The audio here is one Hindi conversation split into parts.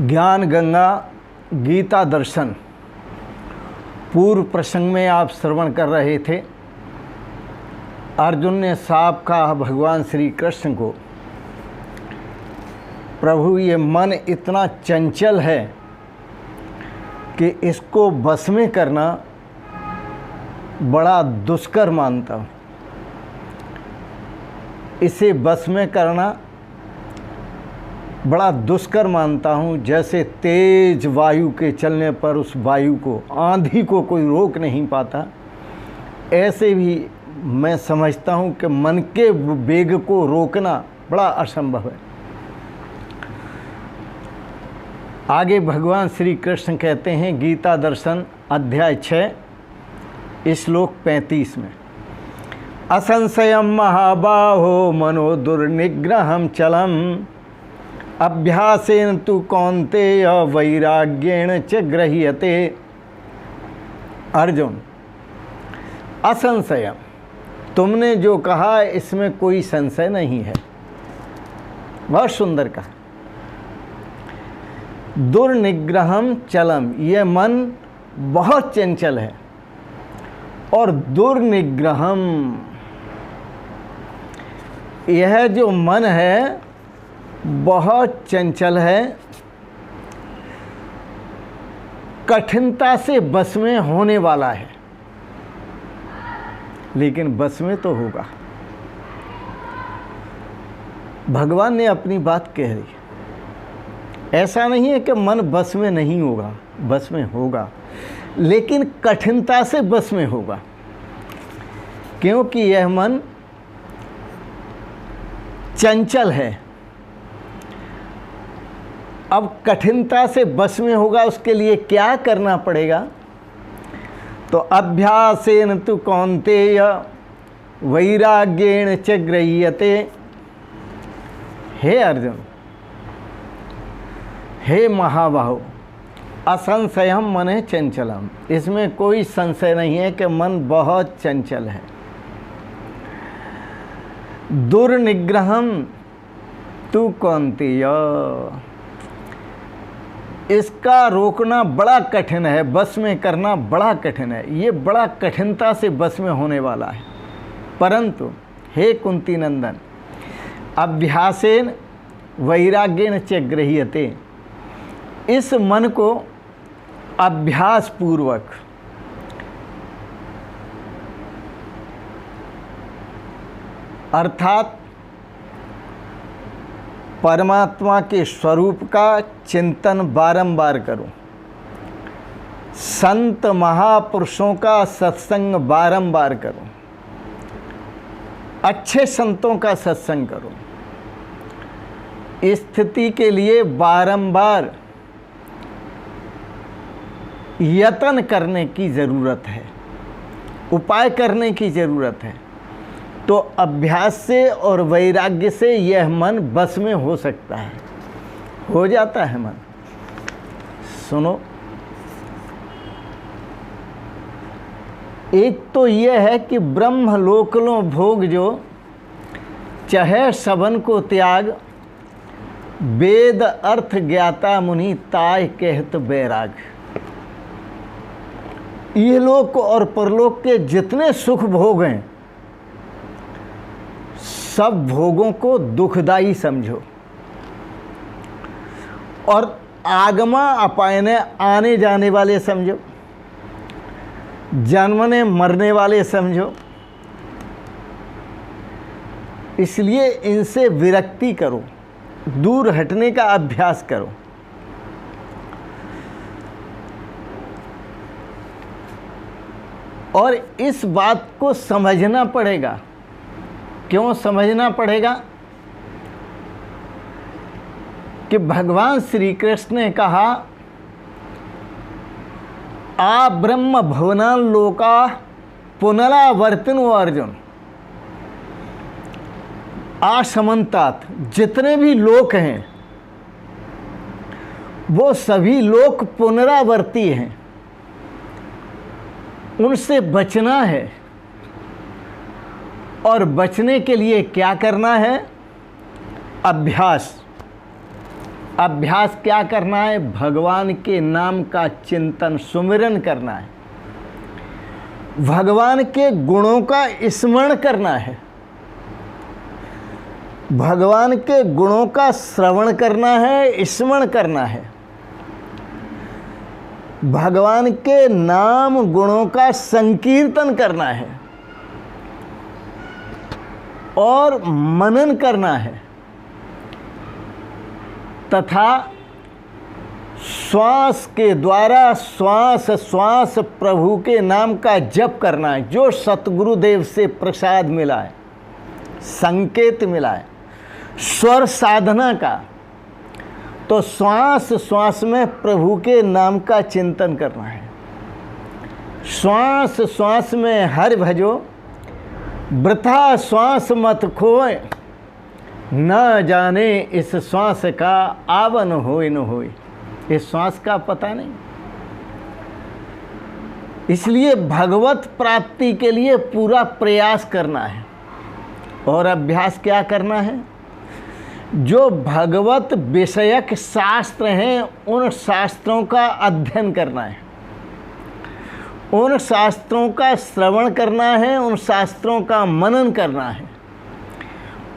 ज्ञान गंगा गीता दर्शन पूर्व प्रसंग में आप श्रवण कर रहे थे। अर्जुन ने साफ कहा भगवान श्री कृष्ण को, प्रभु ये मन इतना चंचल है कि इसको बस में करना बड़ा दुष्कर मानता हूँ। इसे बस में करना बड़ा दुष्कर मानता हूँ। जैसे तेज वायु के चलने पर उस वायु को, आंधी को कोई रोक नहीं पाता, ऐसे भी मैं समझता हूँ कि मन के वेग को रोकना बड़ा असंभव है। आगे भगवान श्री कृष्ण कहते हैं गीता दर्शन अध्याय 6 श्लोक 35 में, असंशयम महाबाहो मनो दुर्निग्रहम चलम अभ्यासेन तु कौन्तेय वैराग्येण च गृह्यते। अर्जुन, असंशयम, तुमने जो कहा इसमें कोई संशय नहीं है। बहुत सुंदर कहा। दुर्निग्रहम चलम, यह मन बहुत चंचल है। और दुर्निग्रहम, यह जो मन है बहुत चंचल है, कठिनता से बस में होने वाला है, लेकिन बस में तो होगा। भगवान ने अपनी बात कह दी। ऐसा नहीं है कि मन बस में नहीं होगा, बस में होगा, लेकिन कठिनता से बस में होगा, क्योंकि यह मन चंचल है। अब कठिनता से बस में होगा, उसके लिए क्या करना पड़ेगा? तो अभ्यासेन तु कौन्तेय वैराग्येण च गृह्यते। हे अर्जुन, हे महाबाहो, असंशयम मन चंचलम, इसमें कोई संशय नहीं है कि मन बहुत चंचल है। दुर्निग्रहम तु कौन्तेय, इसका रोकना बड़ा कठिन है, बस में करना बड़ा कठिन है। ये बड़ा कठिनता से बस में होने वाला है। परंतु हे कुंती नंदन, अभ्यासेन वैराग्येन च गृह्यते, इस मन को अभ्यास पूर्वक, अर्थात परमात्मा के स्वरूप का चिंतन बारंबार करो, संत महापुरुषों का सत्संग बारंबार करो, अच्छे संतों का सत्संग करो। स्थिति के लिए बारंबार यत्न करने की ज़रूरत है, उपाय करने की ज़रूरत है। तो अभ्यास से और वैराग्य से यह मन बस में हो सकता है, हो जाता है मन। सुनो, एक तो यह है कि ब्रह्म लोकलो भोग जो चाहे सबन को त्याग, वेद अर्थ ज्ञाता मुनि ताय कहत बैराग। ये लोक और परलोक के जितने सुख भोग हैं, सब भोगों को दुखदाई समझो, और आगमा अपायने आने जाने वाले समझो, जन्मने मरने वाले समझो। इसलिए इनसे विरक्ति करो, दूर हटने का अभ्यास करो। और इस बात को समझना पड़ेगा। क्यों समझना पड़ेगा? कि भगवान श्री कृष्ण ने कहा, आ ब्रह्म भवना लोका पुनरावर्तनो अर्जुन। आसमंतात जितने भी लोक हैं वो सभी लोक पुनरावर्ती हैं, उनसे बचना है। और बचने के लिए क्या करना है? अभ्यास। अभ्यास क्या करना है? भगवान के नाम का चिंतन सुमिरन करना है, भगवान के गुणों का स्मरण करना है, भगवान के गुणों का श्रवण करना है, स्मरण करना है, भगवान के नाम गुणों का संकीर्तन करना है और मनन करना है, तथा श्वास के द्वारा श्वास श्वास प्रभु के नाम का जप करना है, जो सतगुरुदेव से प्रसाद मिला है, संकेत मिला है स्वर साधना का। तो श्वास श्वास में प्रभु के नाम का चिंतन करना है, श्वास श्वास में हरि भजो, वृथा श्वास मत खोए, न जाने इस श्वास का आवन होए न होए। इस श्वास का पता नहीं, इसलिए भगवत प्राप्ति के लिए पूरा प्रयास करना है। और अभ्यास क्या करना है? जो भगवत विषयक शास्त्र हैं उन शास्त्रों का अध्ययन करना है, उन शास्त्रों का श्रवण करना है, उन शास्त्रों का मनन करना है,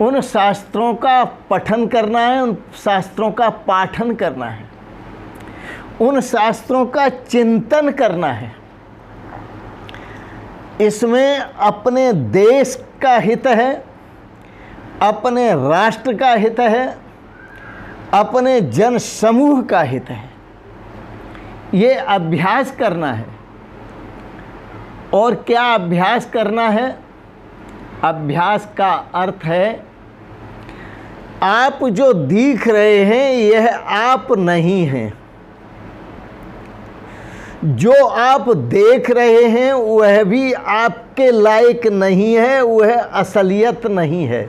उन शास्त्रों का पठन करना है, उन शास्त्रों का पाठन करना है, उन शास्त्रों का चिंतन करना है। इसमें अपने देश का हित है, अपने राष्ट्र का हित है, अपने जन समूह का हित है। ये अभ्यास करना है। और क्या अभ्यास करना है? अभ्यास का अर्थ है आप जो दिख रहे हैं यह आप नहीं हैं, जो आप देख रहे हैं वह भी आपके लायक नहीं है, वह असलियत नहीं है।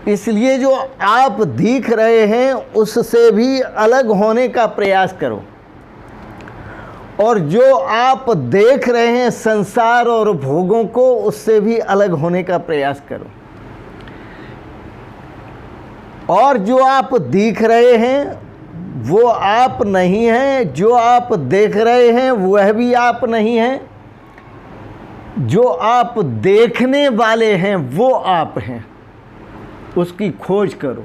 इसलिए जो आप दिख रहे हैं उससे भी अलग होने का प्रयास करो, और जो आप देख रहे हैं संसार और भोगों को उससे भी अलग होने का प्रयास करो। और जो आप दिख रहे हैं वो आप नहीं हैं, जो आप देख रहे हैं वह भी आप नहीं हैं, जो आप देखने वाले हैं वो आप हैं। उसकी खोज करो।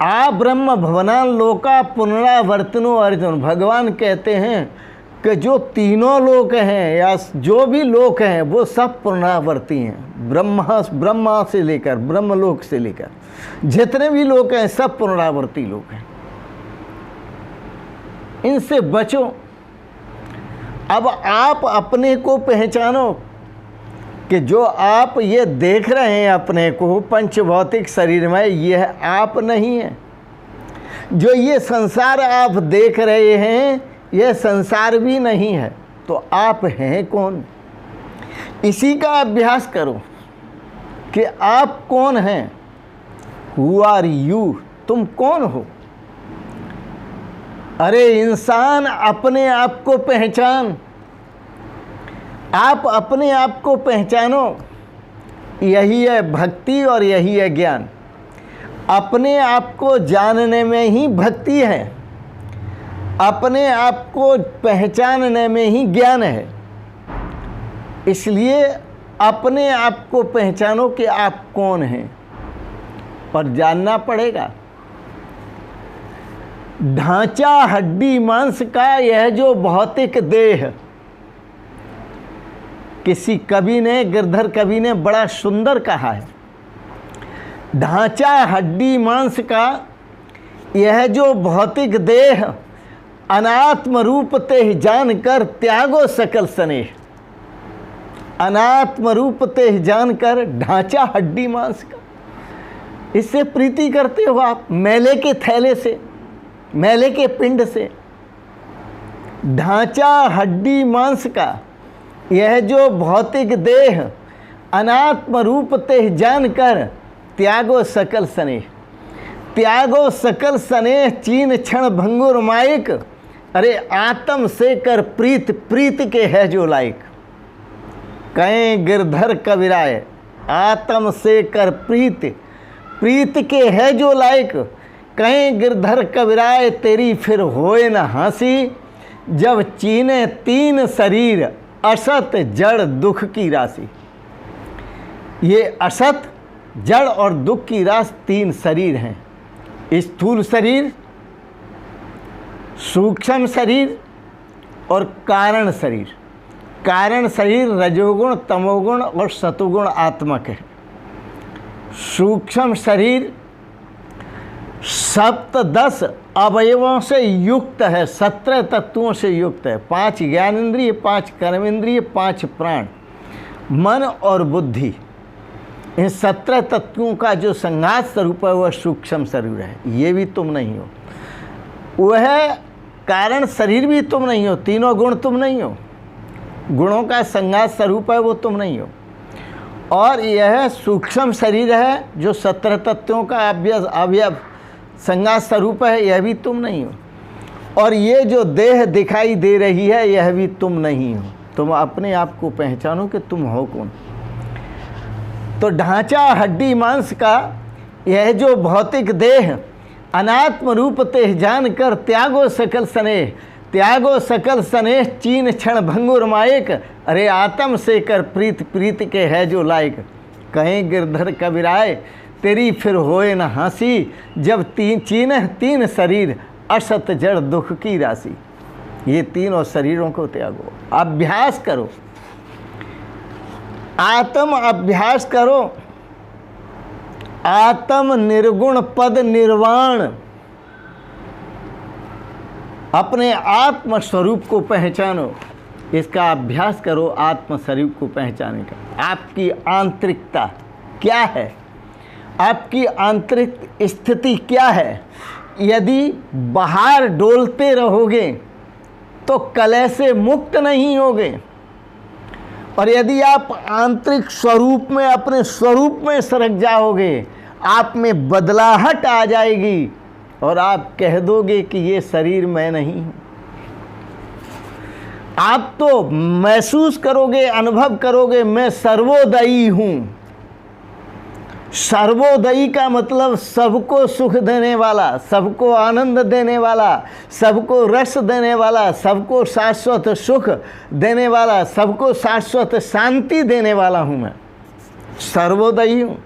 आ ब्रह्म भवनान लोका पुनरावर्तनो अर्जुन। भगवान कहते हैं कि जो तीनों लोक हैं या जो भी लोक हैं वो सब पुनरावर्ती हैं। ब्रह्मा से लेकर ब्रह्मलोक से लेकर जितने भी लोक हैं सब पुनरावर्ती लोक हैं। इनसे बचो। अब आप अपने को पहचानो कि जो आप ये देख रहे हैं अपने को पंचभौतिक शरीर में, यह आप नहीं है। जो ये संसार आप देख रहे हैं यह संसार भी नहीं है। तो आप हैं कौन? इसी का अभ्यास करो कि आप कौन हैं। Who are you? तुम कौन हो? अरे इंसान, अपने आप को पहचान। आप अपने आप को पहचानो। यही है भक्ति और यही है ज्ञान। अपने आप को जानने में ही भक्ति है, अपने आप को पहचानने में ही ज्ञान है। इसलिए अपने आप को पहचानो कि आप कौन हैं, और जानना पड़ेगा। ढांचा हड्डी मांस का यह जो भौतिक देह, किसी कवि ने, गिरधर कवि ने बड़ा सुंदर कहा है, ढांचा हड्डी मांस का यह जो भौतिक देह, अनात्म रूप तेह जानकर त्यागो सकल स्नेह। अनात्म रूप तेह जानकर ढांचा हड्डी मांस का, इससे प्रीति करते हो आप, मेले के थैले से, मेले के पिंड से। ढांचा हड्डी मांस का यह जो भौतिक देह, अनात्म रूप तेह जानकर त्यागो सकल स्नेह। त्यागो सकल स्नेह चीन क्षण भंगुर माइक। अरे आत्म से कर प्रीत, प्रीत के है जो लायक। कहें गिरधर कविराय, आत्म से कर प्रीत, प्रीत के है जो लायक। कहीं गिरधर कबीराए तेरी फिर होए न हंसी, जब चीने तीन शरीर असत जड़ दुख की राशि। ये असत, जड़ और दुख की राशि तीन शरीर हैं। स्थूल शरीर, सूक्ष्म शरीर और कारण शरीर। कारण शरीर रजोगुण, तमोगुण और सतोगुण आत्मक है। सूक्ष्म शरीर सप्तदश अवयवों से युक्त है, 17 तत्वों से युक्त है। 5 ज्ञानेंद्रिय, 5 कर्मेंद्रिय, 5 प्राण, मन और बुद्धि। इन 17 तत्वों का जो संघात स्वरूप है वह सूक्ष्म शरीर है। ये भी तुम नहीं हो। वह कारण शरीर भी तुम नहीं हो। तीनों गुण तुम नहीं हो। गुणों का संघात स्वरूप है वो तुम नहीं हो। और यह सूक्ष्म शरीर है जो 17 तत्वों का अवयव संघात स्वरूप है, यह भी तुम नहीं हो। और ये जो देह दिखाई दे रही है यह भी तुम नहीं हो। तुम अपने आप को पहचानो कि तुम हो कौन। तो ढांचा हड्डी मांस का यह जो भौतिक देह अनात्म रूप तेह जान कर त्यागो सकल स्नेह, त्यागो सकल स्नेह चीन क्षण भंगुर मायक। अरे आत्म से कर प्रीत, प्रीत के है जो लायक। कहीं गिरधर कबीराए तेरी फिर होए न हंसी, जब चीन तीन शरीर असत जड़ दुख की राशि। ये तीनों शरीरों को त्यागो, अभ्यास करो, आत्म अभ्यास करो। आत्म निर्गुण पद निर्वाण, अपने आत्म स्वरूप को पहचानो। इसका अभ्यास करो, आत्म स्वरूप को पहचाने का। आपकी आंतरिकता क्या है, आपकी आंतरिक स्थिति क्या है। यदि बाहर डोलते रहोगे तो कलह से मुक्त नहीं होगे। और यदि आप आंतरिक स्वरूप में, अपने स्वरूप में सरक जाओगे, आप में बदलाहट आ जाएगी और आप कह दोगे कि ये शरीर मैं नहीं हूँ। आप तो महसूस करोगे, अनुभव करोगे मैं सर्वोदयी हूँ। सर्वोदयी का मतलब सबको सुख देने वाला, सबको आनंद देने वाला, सबको रस देने वाला, सबको शाश्वत सुख देने वाला, सबको शाश्वत शांति देने वाला हूँ मैं। सर्वोदयी हूँ।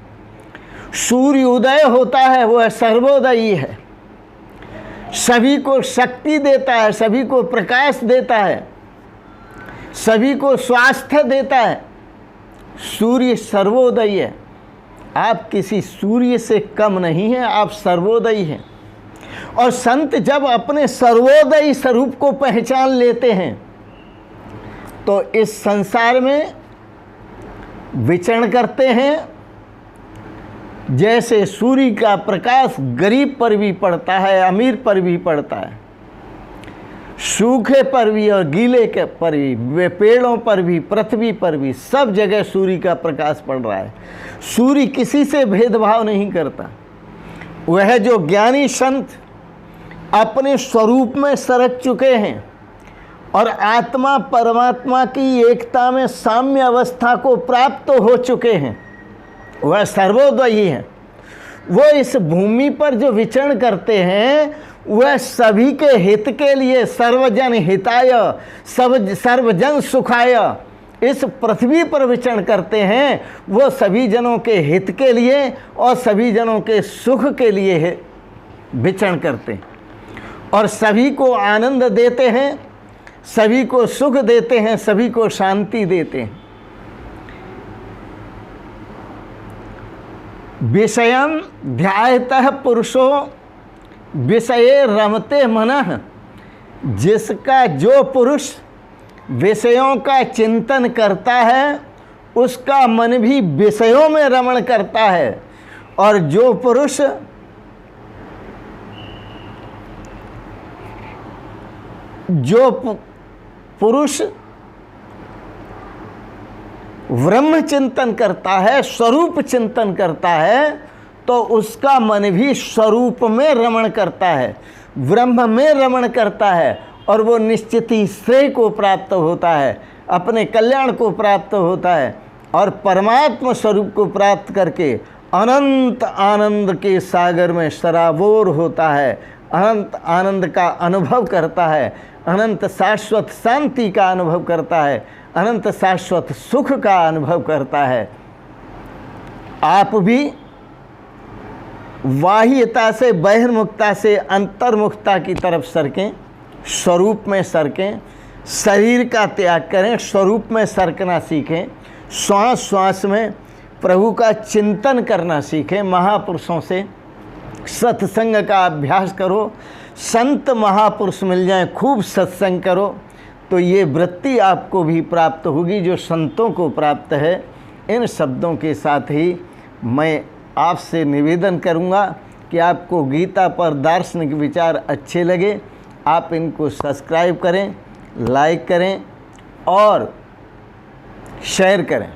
सूर्य उदय होता है वह सर्वोदयी है। सभी को शक्ति देता है, सभी को प्रकाश देता है, सभी को स्वास्थ्य देता है। सूर्य सर्वोदयी है। आप किसी सूर्य से कम नहीं हैं, आप सर्वोदयी हैं। और संत जब अपने सर्वोदयी स्वरूप को पहचान लेते हैं तो इस संसार में विचरण करते हैं। जैसे सूर्य का प्रकाश गरीब पर भी पड़ता है, अमीर पर भी पड़ता है, सूखे पर भी और गीले के पर भी, वे पेड़ों पर भी, पृथ्वी पर भी, सब जगह सूर्य का प्रकाश पड़ रहा है। सूर्य किसी से भेदभाव नहीं करता। वह जो ज्ञानी संत अपने स्वरूप में सरक चुके हैं और आत्मा परमात्मा की एकता में साम्य अवस्था को प्राप्त हो चुके हैं, वह सर्वोदयी है। वो इस भूमि पर जो विचरण करते हैं वह सभी के हित के लिए, सर्वजन हिताय, सर्वजन सुखाय इस पृथ्वी पर विचरण करते हैं। वो सभी जनों के हित के लिए और सभी जनों के सुख के लिए विचरण करते हैं और सभी को आनंद देते हैं, सभी को सुख देते हैं, सभी को शांति देते हैं। विषयं ध्यायतः पुरुषो विषये रमते मनः। जिसका जो पुरुष विषयों का चिंतन करता है उसका मन भी विषयों में रमण करता है। और जो पुरुष ब्रह्म चिंतन करता है, स्वरूप चिंतन करता है, तो उसका मन भी स्वरूप में रमण करता है, ब्रह्म में रमण करता है और वो निश्चित ही श्रेय को प्राप्त होता है, अपने कल्याण को प्राप्त होता है। और परमात्मा स्वरूप को प्राप्त करके अनंत आनंद के सागर में सराबोर होता है, अनंत आनंद का अनुभव करता है, अनंत शाश्वत शांति का अनुभव करता है, अनंत शाश्वत सुख का अनुभव करता है। आप भी बाह्यता से बहिर्मुखता से अंतर्मुखता की तरफ सरकें, स्वरूप में सरकें, शरीर का त्याग करें, स्वरूप में सरकना सीखें, श्वास श्वास में प्रभु का चिंतन करना सीखें, महापुरुषों से सत्संग का अभ्यास करो, संत महापुरुष मिल जाएं, खूब सत्संग करो, तो ये वृत्ति आपको भी प्राप्त होगी जो संतों को प्राप्त है। इन शब्दों के साथ ही मैं आपसे निवेदन करूंगा कि आपको गीता पर दार्शनिक विचार अच्छे लगे, आप इनको सब्सक्राइब करें, लाइक करें और शेयर करें।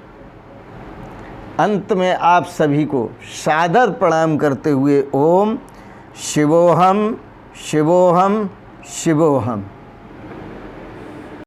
अंत में आप सभी को सादर प्रणाम करते हुए ओम शिवोहम शिवोहम शिवोहम।